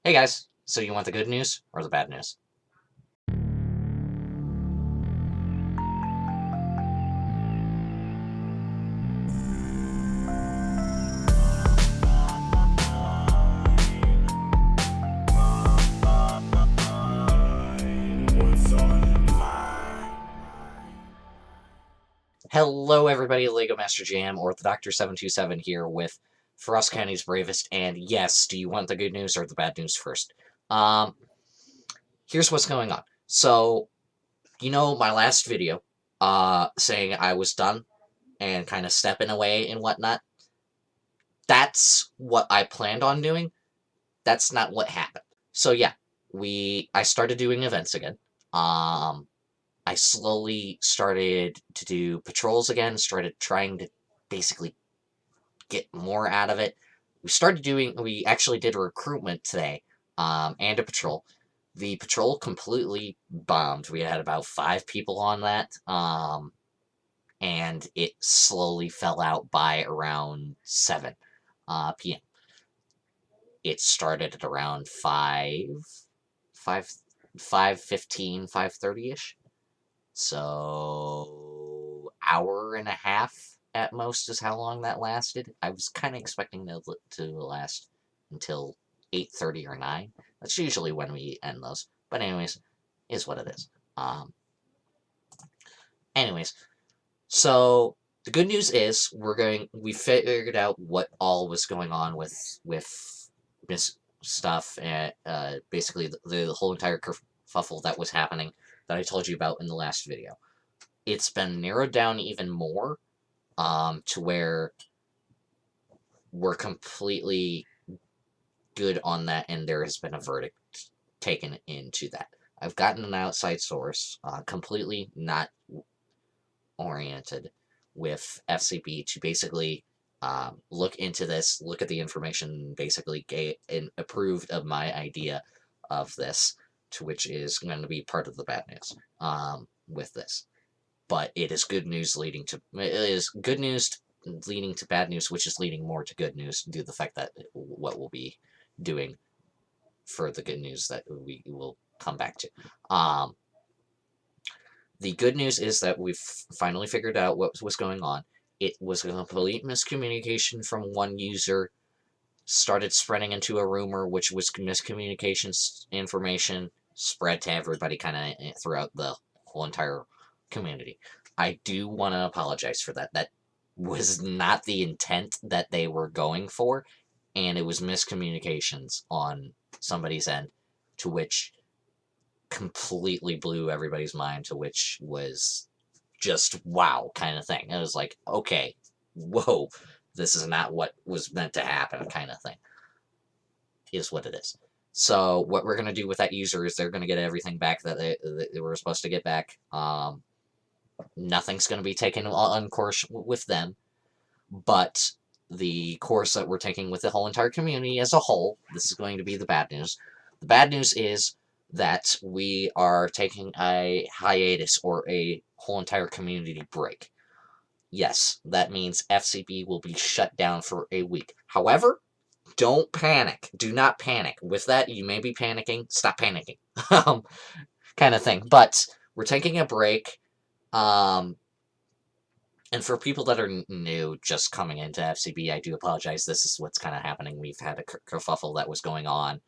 Hey guys, so you want the good news or the bad news? Hello everybody, Lego Master Jam or the Doctor 727 here with Frost County's Bravest, and yes, do you want the good news or the bad news first? Um, Here's what's going on. So, my last video, saying I was done and kind of stepping away and whatnot, that's what I planned on doing. That's not what happened. So yeah, I started doing events again. Um, I slowly started to do patrols again, started trying to basically get more out of it. We actually did a recruitment today, and a patrol. The patrol completely bombed. We had about 5 people on that, and it slowly fell out by around 7 p.m. It started at around 5, 5:15, 5:30-ish. So, hour and a half at most is how long that lasted. I was kind of expecting to last until 8:30 or 9. That's usually when we end those. But anyways, is what it is. Anyways, so the good news is we figured out what all was going on with Miss stuff and basically the whole entire kerfuffle that was happening that I told you about in the last video. It's been narrowed down even more, to where we're completely good on that, and there has been a verdict taken into that. I've gotten an outside source, completely not oriented with FCB, to basically look into this, look at the information, basically get and approved of my idea of this, to which is going to be part of the bad news with this. But it is good news leading to bad news, which is leading more to good news due to the fact that what we'll be doing for the good news that we will come back to. The good news is that we've finally figured out what was going on. It was a complete miscommunication from one user, started spreading into a rumor, which was miscommunications information, spread to everybody kind of throughout the whole entire community. I do want to apologize for that. That was not the intent that they were going for, and it was miscommunications on somebody's end, to which completely blew everybody's mind, to which was just wow kind of thing. It was like, okay, whoa, this is not what was meant to happen kind of thing, is what it is. So what we're going to do with that user is they're going to get everything back that they were supposed to get back. Nothing's going to be taken on course with them, but the course that we're taking with the whole entire community as a whole, this is going to be the bad news. The bad news is that we are taking a hiatus, or a whole entire community break. Yes, that means FCB will be shut down for a week. However, don't panic. Do not panic. With that, you may be panicking. Stop panicking. Kind of thing. But we're taking a break. And for people that are new, just coming into FCB, I do apologize. This is what's kind of happening. We've had a kerfuffle that was going on.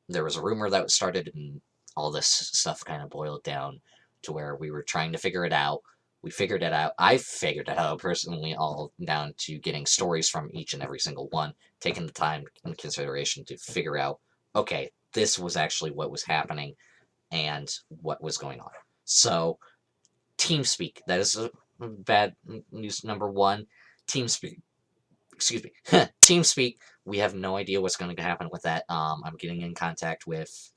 There was a rumor that was started, and all this stuff kind of boiled down to where we were trying to figure it out. We figured it out. I figured it out personally, all down to getting stories from each and every single one, taking the time and consideration to figure out, okay, this was actually what was happening and what was going on. So, TeamSpeak, that is bad news number one. TeamSpeak, excuse me, TeamSpeak. We have no idea what's going to happen with that. I'm getting in contact with.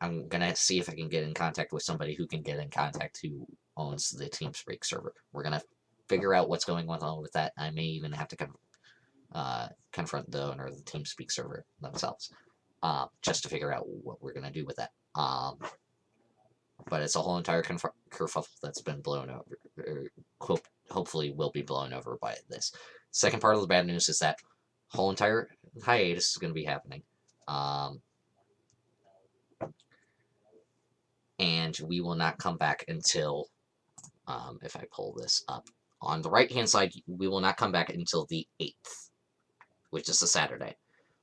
I'm gonna see if I can get in contact with somebody who can get in contact who owns the TeamSpeak server. We're gonna figure out what's going on with that. I may even have to confront the owner of the TeamSpeak server themselves, just to figure out what we're gonna do with that. But it's a whole entire kerfuffle that's been blown over. Hopefully will be blown over by this. Second part of the bad news is that whole entire hiatus is going to be happening. And we will not come back until, if I pull this up, on the right-hand side, we will not come back until the 8th, which is a Saturday.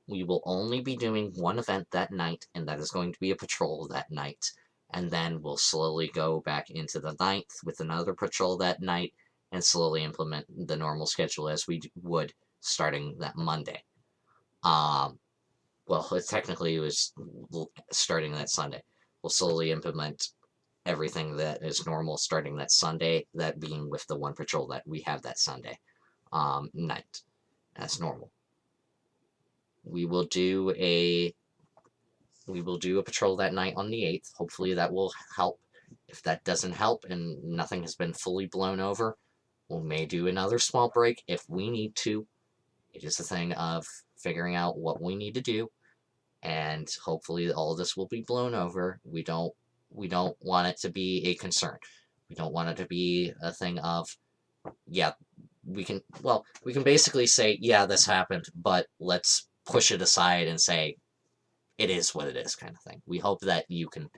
We will only be doing one event that night, and that is going to be a patrol that night. And then we'll slowly go back into the 9th with another patrol that night, and slowly implement the normal schedule as we would starting that Monday. Well, it was starting that Sunday. We'll slowly implement everything that is normal starting that Sunday, that being with the one patrol that we have that Sunday night. That's normal. We will do a patrol that night on the 8th. Hopefully that will help. If that doesn't help and nothing has been fully blown over, we may do another small break if we need to. It is a thing of figuring out what we need to do, and hopefully all of this will be blown over. We don't want it to be a concern. We don't want it to be a thing of, yeah, we can basically say, yeah, this happened, but let's push it aside and say, it is what it is, kind of thing. We hope that you can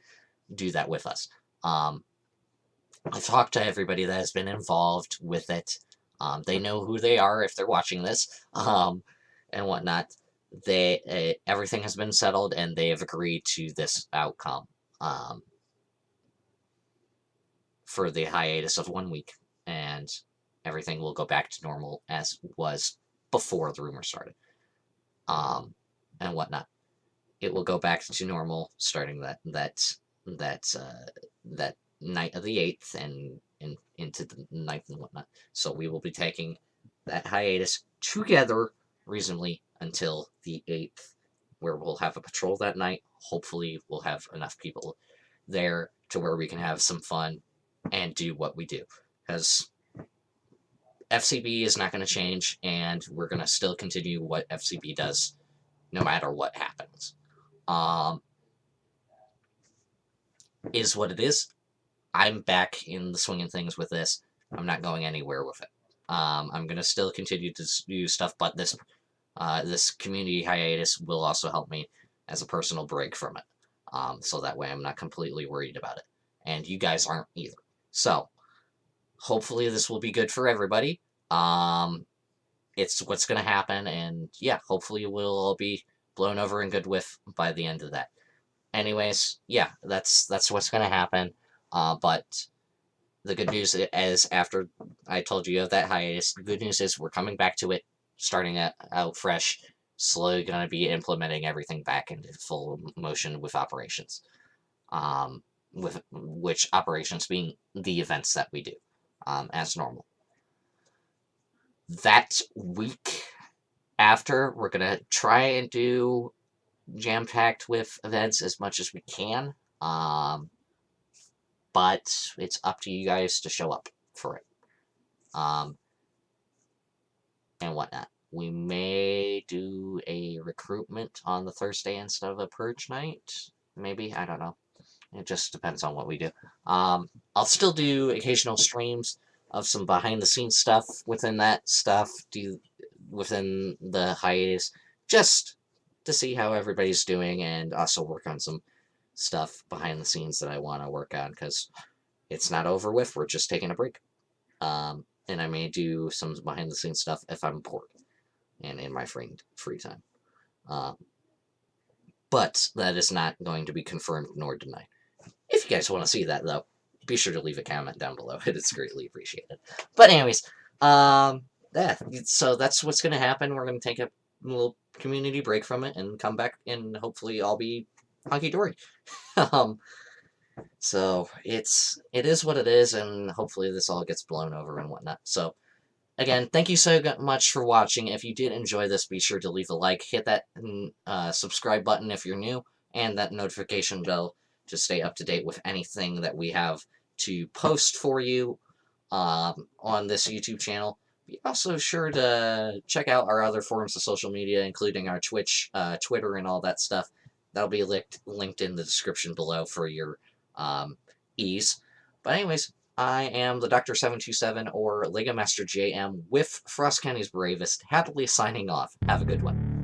do that with us. I've talked to everybody that has been involved with it. They know who they are if they're watching this, and whatnot. Everything has been settled, and they have agreed to this outcome for the hiatus of 1 week, and everything will go back to normal as was before the rumor started, and whatnot. It will go back to normal starting that night of the 8th and into the 9th and whatnot. So we will be taking that hiatus together reasonably until the 8th, where we'll have a patrol that night. Hopefully we'll have enough people there to where we can have some fun and do what we do. Because FCB is not going to change, and we're going to still continue what FCB does no matter what happens. Is what it is. I'm back in the swing of things with this. I'm not going anywhere with it. I'm going to still continue to do stuff, but this community hiatus will also help me as a personal break from it. So that way I'm not completely worried about it. And you guys aren't either. So, hopefully this will be good for everybody. It's what's going to happen, and yeah, hopefully we'll all be blown over and good with by the end of that. Anyways, yeah, that's what's going to happen. But the good news is, after I told you of that hiatus, the good news is we're coming back to it, starting out fresh, slowly going to be implementing everything back into full motion with operations. With which operations being the events that we do, as normal. That week after, we're going to try and do jam-packed with events as much as we can. But it's up to you guys to show up for it. And whatnot. We may do a recruitment on the Thursday instead of a purge night. Maybe, I don't know. It just depends on what we do. I'll still do occasional streams of some behind-the-scenes stuff within that stuff, within the hiatus, just to see how everybody's doing, and also work on some stuff behind the scenes that I want to work on, because it's not over with. We're just taking a break. And I may do some behind-the-scenes stuff if I'm bored and in my free time. But that is not going to be confirmed nor denied. If you guys want to see that, though, be sure to leave a comment down below. It's greatly appreciated. But anyways, yeah, so that's what's going to happen. We're going to take a little community break from it and come back, and hopefully all be hunky-dory. So it is what it is, and hopefully this all gets blown over and whatnot. So again, thank you so much for watching. If you did enjoy this, be sure to leave a like, hit that subscribe button if you're new, and that notification bell to stay up to date with anything that we have to post for you on this YouTube channel. Be also sure to check out our other forms of social media, including our Twitch, Twitter, and all that stuff. That'll be linked in the description below for your ease. But anyways, I am the Dr. 727 or Lego Master JM with Frost County's Bravest, happily signing off. Have a good one.